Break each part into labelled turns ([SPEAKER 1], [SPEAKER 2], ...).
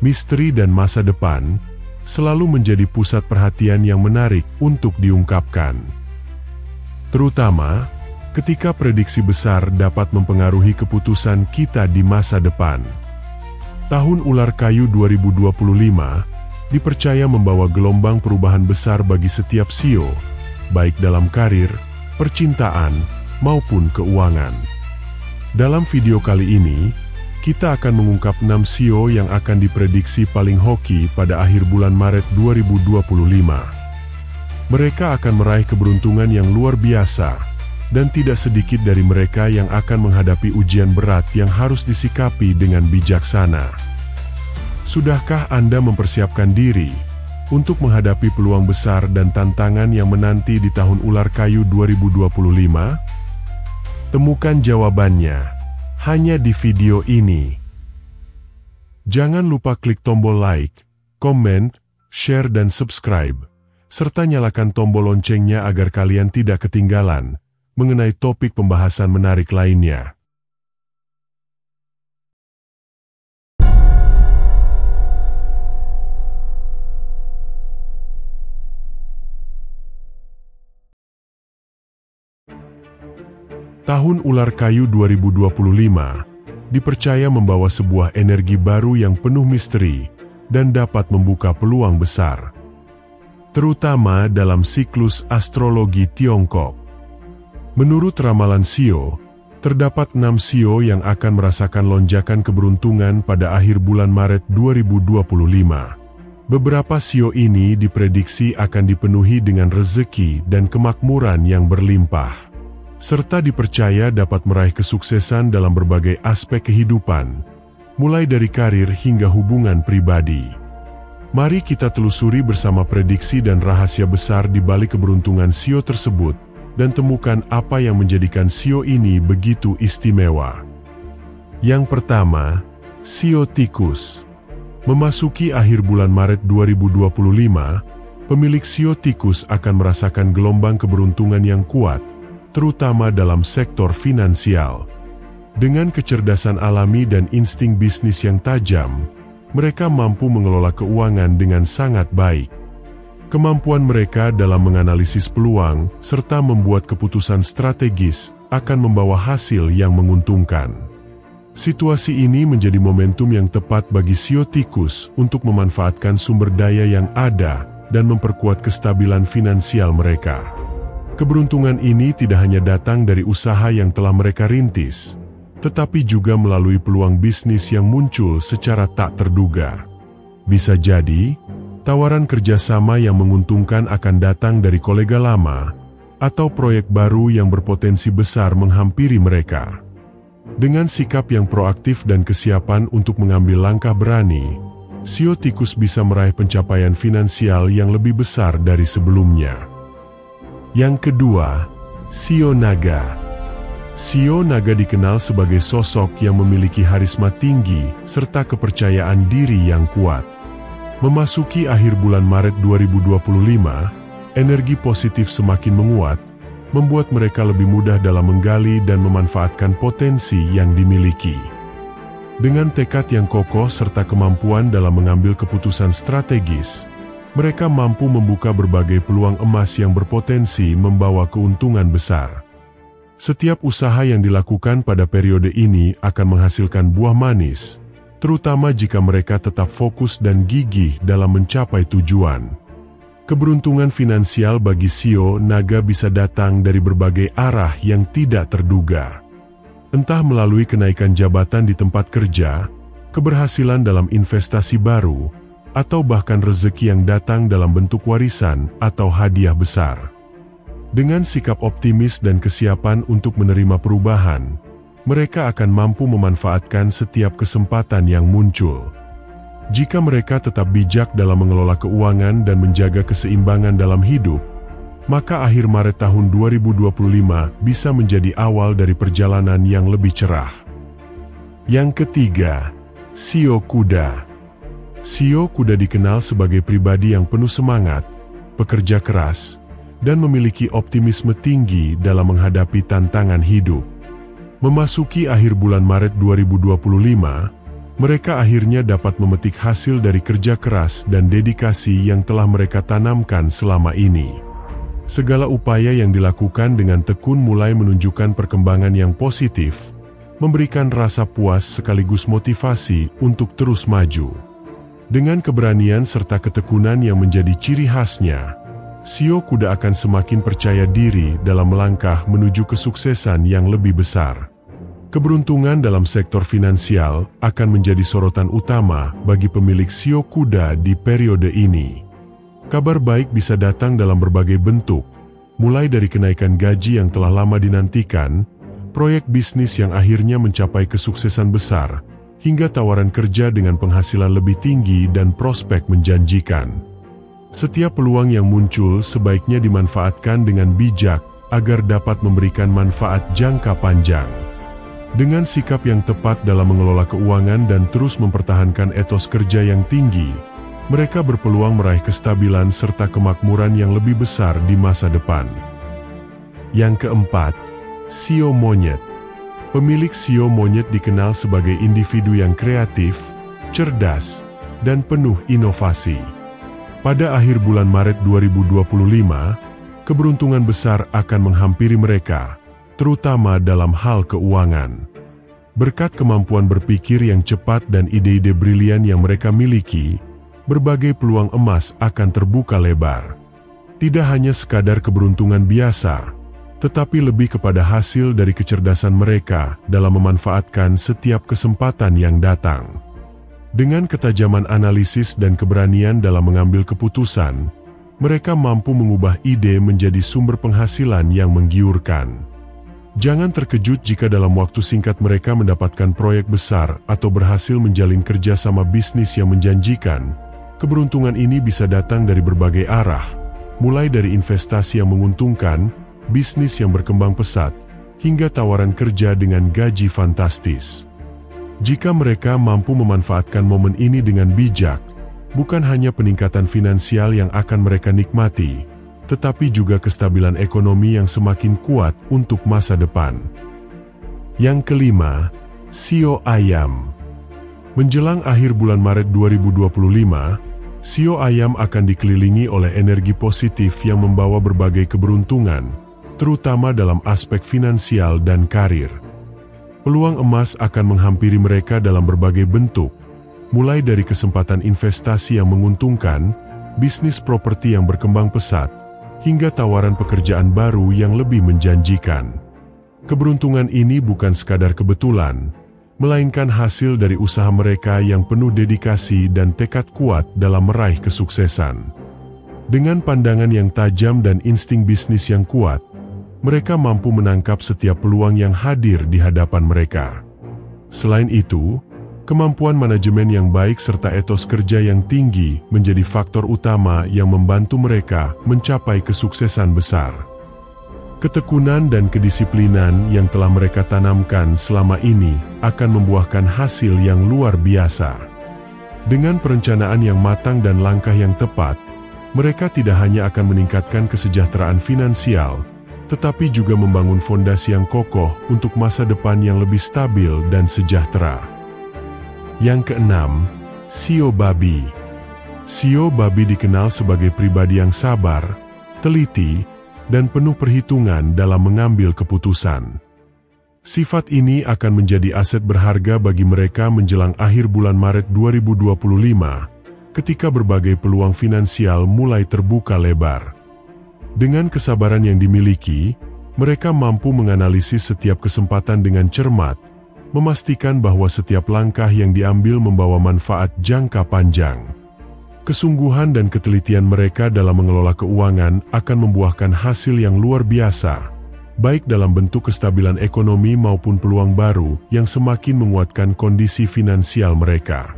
[SPEAKER 1] misteri dan masa depan selalu menjadi pusat perhatian yang menarik untuk diungkapkan. Terutama ketika prediksi besar dapat mempengaruhi keputusan kita di masa depan. Tahun Ular Kayu 2025 dipercaya membawa gelombang perubahan besar bagi setiap CEO, baik dalam karir, percintaan, maupun keuangan. Dalam video kali ini, kita akan mengungkap 6 CEO yang akan diprediksi paling hoki pada akhir bulan Maret 2025. Mereka akan meraih keberuntungan yang luar biasa, dan tidak sedikit dari mereka yang akan menghadapi ujian berat yang harus disikapi dengan bijaksana. Sudahkah Anda mempersiapkan diri untuk menghadapi peluang besar dan tantangan yang menanti di tahun Ular Kayu 2025? Temukan jawabannya hanya di video ini. Jangan lupa klik tombol like, komen, share dan subscribe, serta nyalakan tombol loncengnya agar kalian tidak ketinggalan mengenai topik pembahasan menarik lainnya. Tahun Ular Kayu 2025 dipercaya membawa sebuah energi baru yang penuh misteri dan dapat membuka peluang besar, terutama dalam siklus astrologi Tiongkok. Menurut ramalan CEO, terdapat 6 CEO yang akan merasakan lonjakan keberuntungan pada akhir bulan Maret 2025. Beberapa CEO ini diprediksi akan dipenuhi dengan rezeki dan kemakmuran yang berlimpah, serta dipercaya dapat meraih kesuksesan dalam berbagai aspek kehidupan, mulai dari karir hingga hubungan pribadi. Mari kita telusuri bersama prediksi dan rahasia besar di balik keberuntungan CEO tersebut, dan temukan apa yang menjadikan CEO ini begitu istimewa. Yang pertama, CEO Tikus. Memasuki akhir bulan Maret 2025, pemilik CEO Tikus akan merasakan gelombang keberuntungan yang kuat, terutama dalam sektor finansial. Dengan kecerdasan alami dan insting bisnis yang tajam, mereka mampu mengelola keuangan dengan sangat baik. Kemampuan mereka dalam menganalisis peluang serta membuat keputusan strategis akan membawa hasil yang menguntungkan. Situasi ini menjadi momentum yang tepat bagi CEO Tikus untuk memanfaatkan sumber daya yang ada dan memperkuat kestabilan finansial mereka. Keberuntungan ini tidak hanya datang dari usaha yang telah mereka rintis, tetapi juga melalui peluang bisnis yang muncul secara tak terduga. Bisa jadi, tawaran kerjasama yang menguntungkan akan datang dari kolega lama, atau proyek baru yang berpotensi besar menghampiri mereka. Dengan sikap yang proaktif dan kesiapan untuk mengambil langkah berani, CEO Tikus bisa meraih pencapaian finansial yang lebih besar dari sebelumnya. Yang kedua, CEO Naga. CEO Naga dikenal sebagai sosok yang memiliki harisma tinggi serta kepercayaan diri yang kuat. Memasuki akhir bulan Maret 2025, energi positif semakin menguat, membuat mereka lebih mudah dalam menggali dan memanfaatkan potensi yang dimiliki. Dengan tekad yang kokoh serta kemampuan dalam mengambil keputusan strategis, mereka mampu membuka berbagai peluang emas yang berpotensi membawa keuntungan besar. Setiap usaha yang dilakukan pada periode ini akan menghasilkan buah manis, terutama jika mereka tetap fokus dan gigih dalam mencapai tujuan. Keberuntungan finansial bagi CEO Naga bisa datang dari berbagai arah yang tidak terduga. Entah melalui kenaikan jabatan di tempat kerja, keberhasilan dalam investasi baru, atau bahkan rezeki yang datang dalam bentuk warisan atau hadiah besar. Dengan sikap optimis dan kesiapan untuk menerima perubahan, mereka akan mampu memanfaatkan setiap kesempatan yang muncul. Jika mereka tetap bijak dalam mengelola keuangan dan menjaga keseimbangan dalam hidup, maka akhir Maret tahun 2025 bisa menjadi awal dari perjalanan yang lebih cerah. Yang ketiga, CEO Kuda. CEO Kuda dikenal sebagai pribadi yang penuh semangat, pekerja keras, dan memiliki optimisme tinggi dalam menghadapi tantangan hidup. Memasuki akhir bulan Maret 2025, mereka akhirnya dapat memetik hasil dari kerja keras dan dedikasi yang telah mereka tanamkan selama ini. Segala upaya yang dilakukan dengan tekun mulai menunjukkan perkembangan yang positif, memberikan rasa puas sekaligus motivasi untuk terus maju. Dengan keberanian serta ketekunan yang menjadi ciri khasnya, Shio Kuda akan semakin percaya diri dalam melangkah menuju kesuksesan yang lebih besar. Keberuntungan dalam sektor finansial akan menjadi sorotan utama bagi pemilik Shio Kuda di periode ini. Kabar baik bisa datang dalam berbagai bentuk, mulai dari kenaikan gaji yang telah lama dinantikan, proyek bisnis yang akhirnya mencapai kesuksesan besar, hingga tawaran kerja dengan penghasilan lebih tinggi dan prospek menjanjikan. Setiap peluang yang muncul sebaiknya dimanfaatkan dengan bijak agar dapat memberikan manfaat jangka panjang. Dengan sikap yang tepat dalam mengelola keuangan dan terus mempertahankan etos kerja yang tinggi, mereka berpeluang meraih kestabilan serta kemakmuran yang lebih besar di masa depan. Yang keempat, Shio Monyet. Pemilik Shio Monyet dikenal sebagai individu yang kreatif, cerdas, dan penuh inovasi. Pada akhir bulan Maret 2025, keberuntungan besar akan menghampiri mereka, terutama dalam hal keuangan. Berkat kemampuan berpikir yang cepat dan ide-ide brilian yang mereka miliki, berbagai peluang emas akan terbuka lebar. Tidak hanya sekadar keberuntungan biasa, tetapi lebih kepada hasil dari kecerdasan mereka dalam memanfaatkan setiap kesempatan yang datang. Dengan ketajaman analisis dan keberanian dalam mengambil keputusan, mereka mampu mengubah ide menjadi sumber penghasilan yang menggiurkan. Jangan terkejut jika dalam waktu singkat mereka mendapatkan proyek besar atau berhasil menjalin kerjasama bisnis yang menjanjikan. Keberuntungan ini bisa datang dari berbagai arah, mulai dari investasi yang menguntungkan, bisnis yang berkembang pesat, hingga tawaran kerja dengan gaji fantastis. Jika mereka mampu memanfaatkan momen ini dengan bijak, bukan hanya peningkatan finansial yang akan mereka nikmati, tetapi juga kestabilan ekonomi yang semakin kuat untuk masa depan. Yang kelima, Shio Ayam. Menjelang akhir bulan Maret 2025, Shio Ayam akan dikelilingi oleh energi positif yang membawa berbagai keberuntungan, terutama dalam aspek finansial dan karir. Peluang emas akan menghampiri mereka dalam berbagai bentuk, mulai dari kesempatan investasi yang menguntungkan, bisnis properti yang berkembang pesat, hingga tawaran pekerjaan baru yang lebih menjanjikan. Keberuntungan ini bukan sekadar kebetulan, melainkan hasil dari usaha mereka yang penuh dedikasi dan tekad kuat dalam meraih kesuksesan. Dengan pandangan yang tajam dan insting bisnis yang kuat, mereka mampu menangkap setiap peluang yang hadir di hadapan mereka. Selain itu, kemampuan manajemen yang baik serta etos kerja yang tinggi menjadi faktor utama yang membantu mereka mencapai kesuksesan besar. Ketekunan dan kedisiplinan yang telah mereka tanamkan selama ini akan membuahkan hasil yang luar biasa. Dengan perencanaan yang matang dan langkah yang tepat, mereka tidak hanya akan meningkatkan kesejahteraan finansial, tetapi juga membangun fondasi yang kokoh untuk masa depan yang lebih stabil dan sejahtera. Yang keenam, Shio Babi. Shio Babi dikenal sebagai pribadi yang sabar, teliti, dan penuh perhitungan dalam mengambil keputusan. Sifat ini akan menjadi aset berharga bagi mereka menjelang akhir bulan Maret 2025, ketika berbagai peluang finansial mulai terbuka lebar. Dengan kesabaran yang dimiliki, mereka mampu menganalisis setiap kesempatan dengan cermat, memastikan bahwa setiap langkah yang diambil membawa manfaat jangka panjang. Kesungguhan dan ketelitian mereka dalam mengelola keuangan akan membuahkan hasil yang luar biasa, baik dalam bentuk kestabilan ekonomi maupun peluang baru yang semakin menguatkan kondisi finansial mereka.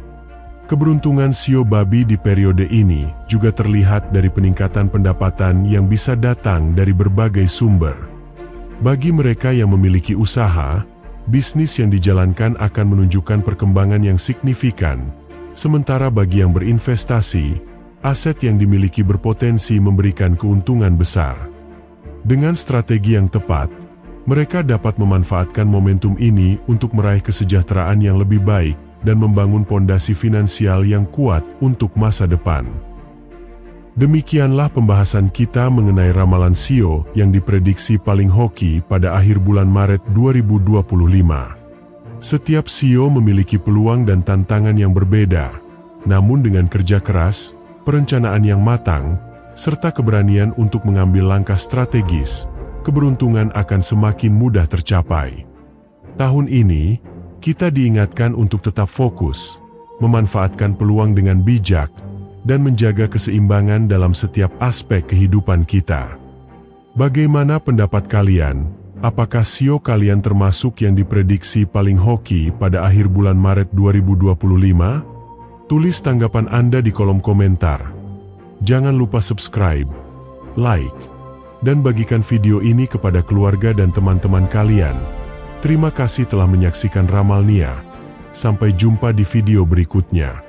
[SPEAKER 1] Keberuntungan Shio Babi di periode ini juga terlihat dari peningkatan pendapatan yang bisa datang dari berbagai sumber. Bagi mereka yang memiliki usaha, bisnis yang dijalankan akan menunjukkan perkembangan yang signifikan, sementara bagi yang berinvestasi, aset yang dimiliki berpotensi memberikan keuntungan besar. Dengan strategi yang tepat, mereka dapat memanfaatkan momentum ini untuk meraih kesejahteraan yang lebih baik, dan membangun pondasi finansial yang kuat untuk masa depan. Demikianlah pembahasan kita mengenai ramalan Shio yang diprediksi paling hoki pada akhir bulan Maret 2025. Setiap Shio memiliki peluang dan tantangan yang berbeda, namun dengan kerja keras, perencanaan yang matang, serta keberanian untuk mengambil langkah strategis, keberuntungan akan semakin mudah tercapai. Tahun ini, kita diingatkan untuk tetap fokus, memanfaatkan peluang dengan bijak, dan menjaga keseimbangan dalam setiap aspek kehidupan kita. Bagaimana pendapat kalian? Apakah Shio kalian termasuk yang diprediksi paling hoki pada akhir bulan Maret 2025? Tulis tanggapan Anda di kolom komentar. Jangan lupa subscribe, like, dan bagikan video ini kepada keluarga dan teman-teman kalian. Terima kasih telah menyaksikan Ramal Nia. Sampai jumpa di video berikutnya.